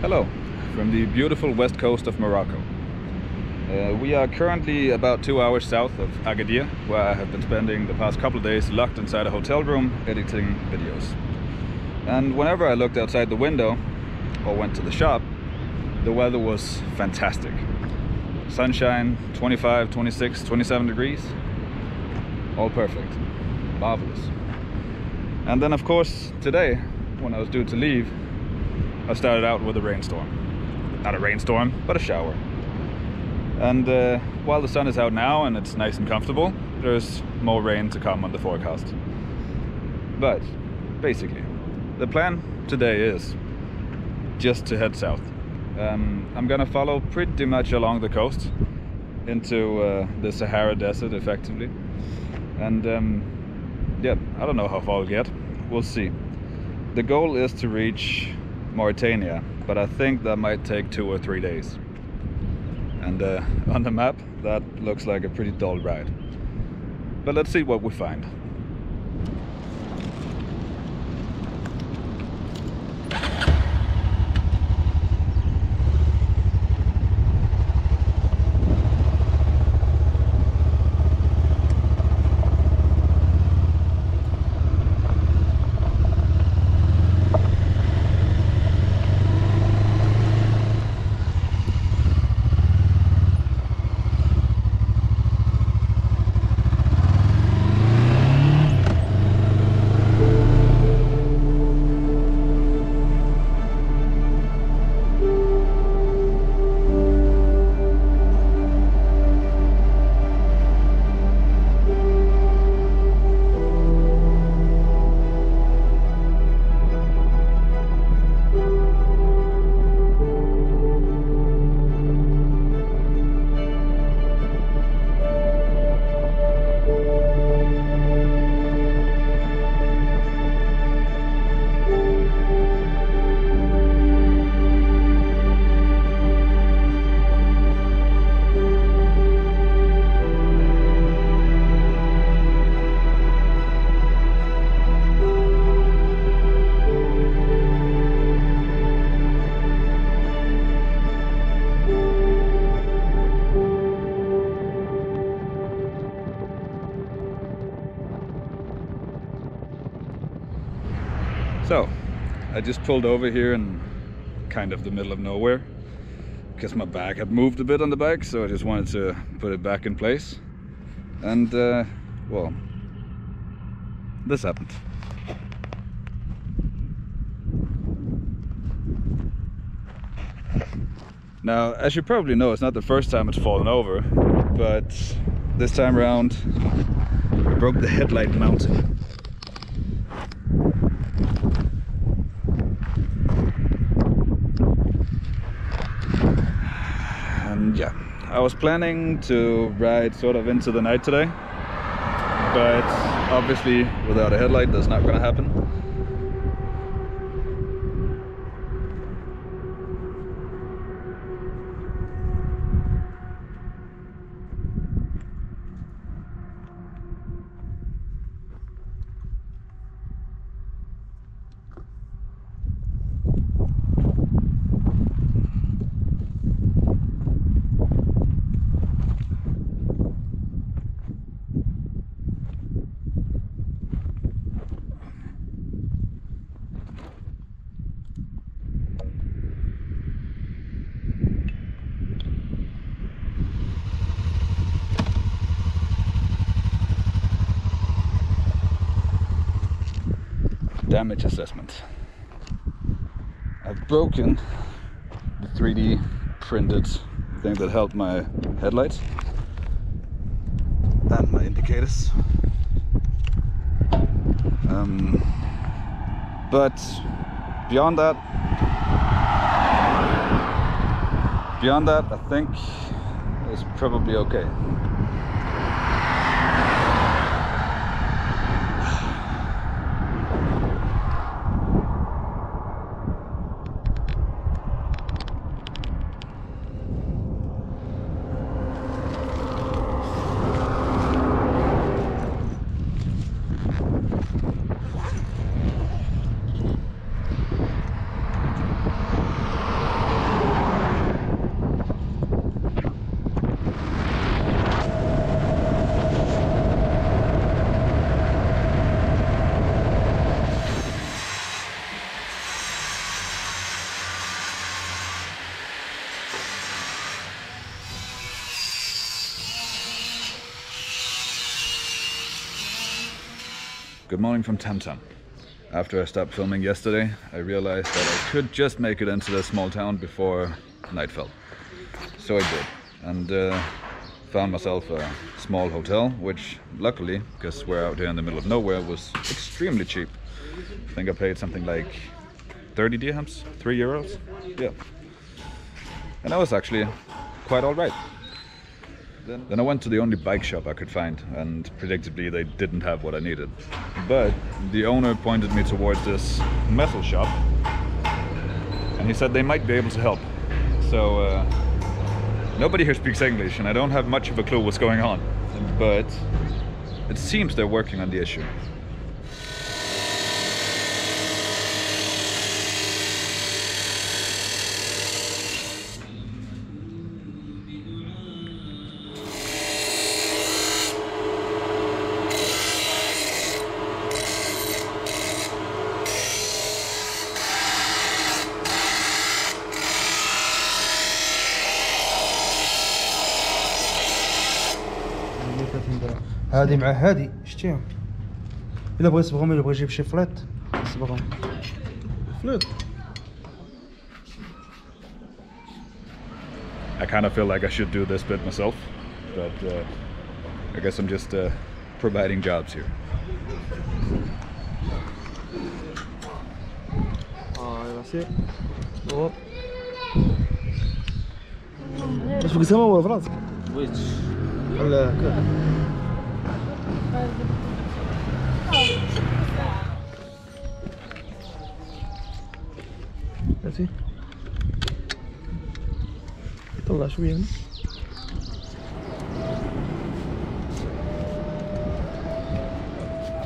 Hello, from the beautiful west coast of Morocco. We are currently about 2 hours south of Agadir, where I have been spending the past couple of days locked inside a hotel room editing videos. And whenever I looked outside the window or went to the shop, the weather was fantastic. Sunshine, 25, 26, 27 degrees, all perfect, marvelous. And then of course today, when I was due to leave, I started out with a rainstorm. Not a rainstorm, but a shower. And while the sun is out now and it's nice and comfortable, there's more rain to come on the forecast. But basically, the plan today is just to head south. I'm gonna follow pretty much along the coast into the Sahara desert, effectively. And yeah, I don't know how far I'll get. We'll see. The goal is to reach Mauritania, but I think that might take 2 or 3 days. And on the map, that looks like a pretty dull ride. But let's see what we find. So, I just pulled over here in kind of the middle of nowhere because my bag had moved a bit on the bike, so I just wanted to put it back in place. And well, this happened. Now, as you probably know, it's not the first time it's fallen over, but this time around I broke the headlight mounting. And yeah, I was planning to ride sort of into the night today, but obviously without a headlight that's not gonna happen. Damage assessment. I've broken the 3D printed thing that held my headlights and my indicators. But beyond that, I think it's probably okay. Good morning from Tantan. After I stopped filming yesterday, I realized that I could just make it into the small town before night fell. So I did, and found myself a small hotel, which luckily, because we're out here in the middle of nowhere, was extremely cheap. I think I paid something like 30 dirhams, 3 euros. Yeah. And that was actually quite alright. Then I went to the only bike shop I could find, and predictably they didn't have what I needed. But the owner pointed me towards this metal shop, and he said they might be able to help. So nobody here speaks English, and I don't have much of a clue what's going on. But it seems they're working on the issue. هادي مع هادي شتيهم الا بغيت تبغهم الا بغى يجيب شي فليط صبغهم فليط. I kind of feel like I should do this bit myself, but I guess I'm just providing jobs here. ياسي هو واش بغيتي هو في راسك بغيت لا كذا هاتي طلع شويه هنا.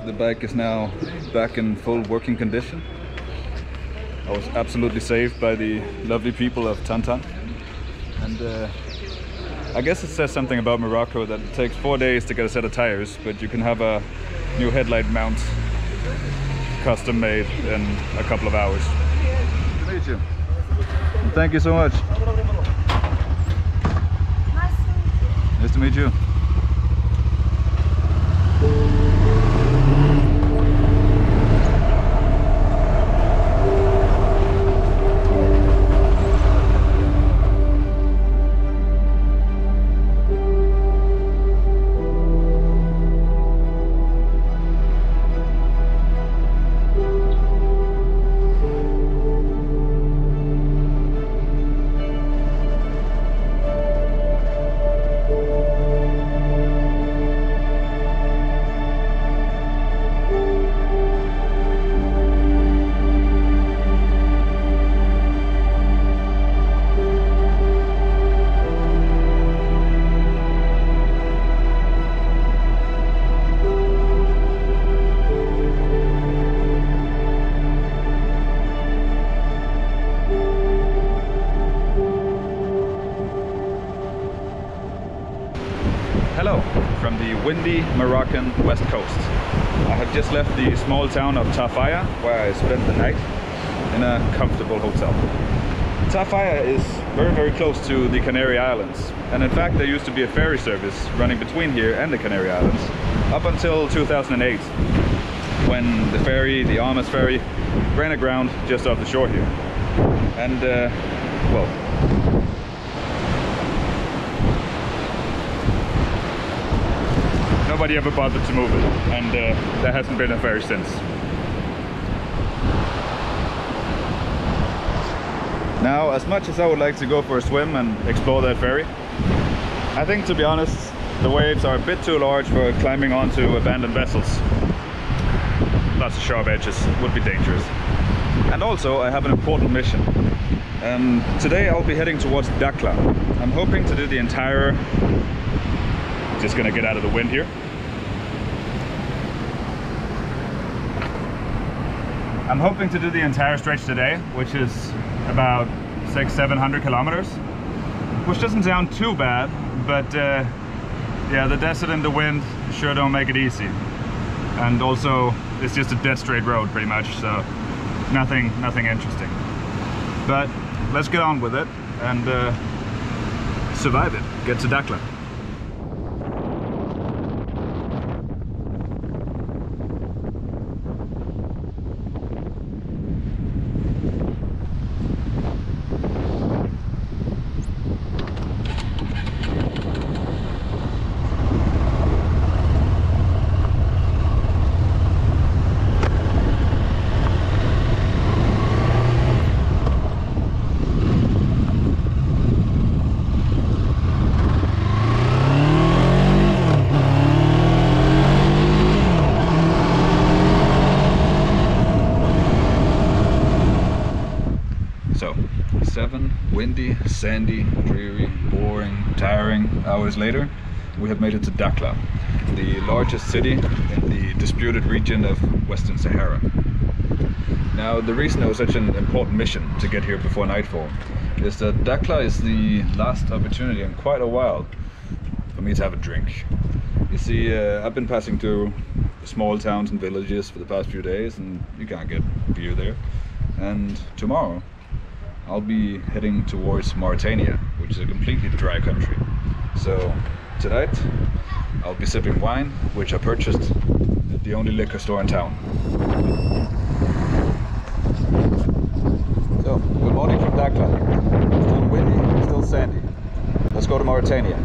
The bike is now back in full working condition. I was absolutely saved by the lovely people of Tantan, and I guess it says something about Morocco that it takes 4 days to get a set of tires, but you can have a new headlight mount custom made in a couple of hours. Nice to meet you. Thank you so much. Nice to meet you. Hello from the windy Moroccan west coast. I have just left the small town of Tafaya, where I spent the night in a comfortable hotel. Tafaya is very, very close to the Canary Islands, and in fact there used to be a ferry service running between here and the Canary Islands up until 2008, when the ferry, the Almas ferry, ran aground just off the shore here. And well, nobody ever bothered to move it, and there hasn't been a ferry since. Now, as much as I would like to go for a swim and explore that ferry, I think, to be honest, the waves are a bit too large for climbing onto abandoned vessels. Lots of sharp edges, would be dangerous. And also, I have an important mission. Today I'll be heading towards Dakhla. I'm hoping to do the entire... Just gonna get out of the wind here. I'm hoping to do the entire stretch today, which is about 600-700 kilometers, which doesn't sound too bad, but yeah, the desert and the wind sure don't make it easy. And also, it's just a dead straight road pretty much, so nothing interesting. But let's get on with it and survive it, get to Dakhla. So, 7 windy, sandy, dreary, boring, tiring hours later, we have made it to Dakhla, the largest city in the disputed region of Western Sahara. Now, the reason it was such an important mission to get here before nightfall is that Dakhla is the last opportunity in quite a while for me to have a drink. You see, I've been passing through small towns and villages for the past few days, and you can't get beer there. And tomorrow, I'll be heading towards Mauritania, which is a completely dry country. So tonight, I'll be sipping wine, which I purchased at the only liquor store in town. So, good morning from Dakhla. Still windy, still sandy. Let's go to Mauritania.